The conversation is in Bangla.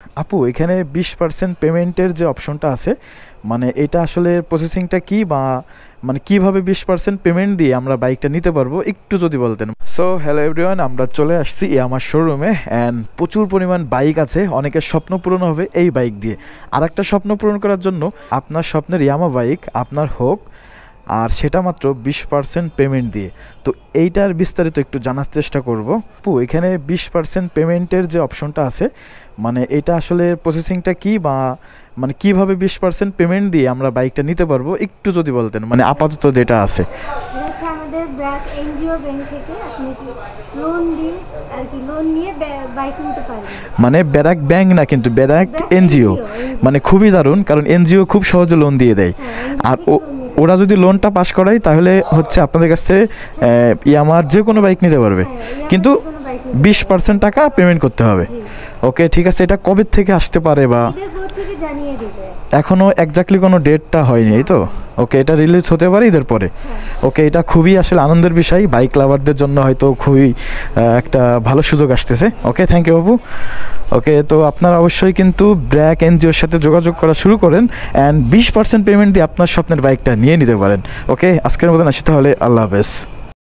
আপু এখানে 20% পেমেন্টের যে অপশনটা আছে, মানে এটা আসলে প্রসেসিংটা কি, বা মানে কিভাবে 20% পেমেন্ট দিয়ে আমরা বাইকটা নিতে পারবো একটু যদি বলতেন। সো হ্যালো এভরিওয়ান, আমরা চলে আসছি আমার শোরুমে অ্যান্ড প্রচুর পরিমাণ বাইক আছে। অনেকের স্বপ্ন পূরণ হবে এই বাইক দিয়ে। আর একটা স্বপ্ন পূরণ করার জন্য আপনার স্বপ্নের ইয়ামা বাইক আপনার হোক, আর সেটা মাত্র 20% পেমেন্ট দিয়ে। তো এইটার বিস্তারিত একটু জানার চেষ্টা করব। আপু এখানে 20% পেমেন্টের যে অপশনটা আছে, মানে এটা আসলে প্রসেসিংটা কি, বা মানে কিভাবে 20% পেমেন্ট দিয়ে আমরা বাইকটা নিতে পারবো একটু যদি বলতেন, মানে আপাতত যেটা আছে। হচ্ছে আমাদের ব্র্যাক এনজিও ব্যাংক থেকে আপনি কি লোন দিয়ে আর কি লোন নিয়ে বাইক নিতে পারবেন। মানে ব্যারাক ব্যাংক না, কিন্তু ব্যারাক এনজিও, মানে খুবই দারুণ, কারণ এনজিও খুব সহজে লোন দিয়ে দেয়। আর ওরা যদি লোনটা পাস করায় তাহলে হচ্ছে আপনাদের কাছ থেকে ইয়ামার যে কোনো বাইক নিতে পারবে, কিন্তু 20% টাকা পেমেন্ট করতে হবে। ওকে ঠিক আছে, এটা কবে থেকে আসতে পারে, বা এখনো এক্স্যাক্টলি কোনো ডেটটা হয়নি এই তো? ওকে, এটা রিলিজ হতে পারে ঈদের পরে। ওকে, এটা খুবই আসলে আনন্দের বিষয়, বাইক লাভারদের জন্য হয়তো খুবই একটা ভালো সুযোগ আসতেছে। ওকে, থ্যাংক ইউ বাবু। ওকে, তো আপনারা অবশ্যই কিন্তু ব্র্যাক এনজিওর সাথে যোগাযোগ করা শুরু করেন অ্যান্ড 20% পেমেন্ট দিয়ে আপনার স্বপ্নের বাইকটা নিয়ে নিতে পারেন। ওকে, আজকের মতন আসি তাহলে, আল্লাহ হাফেজ।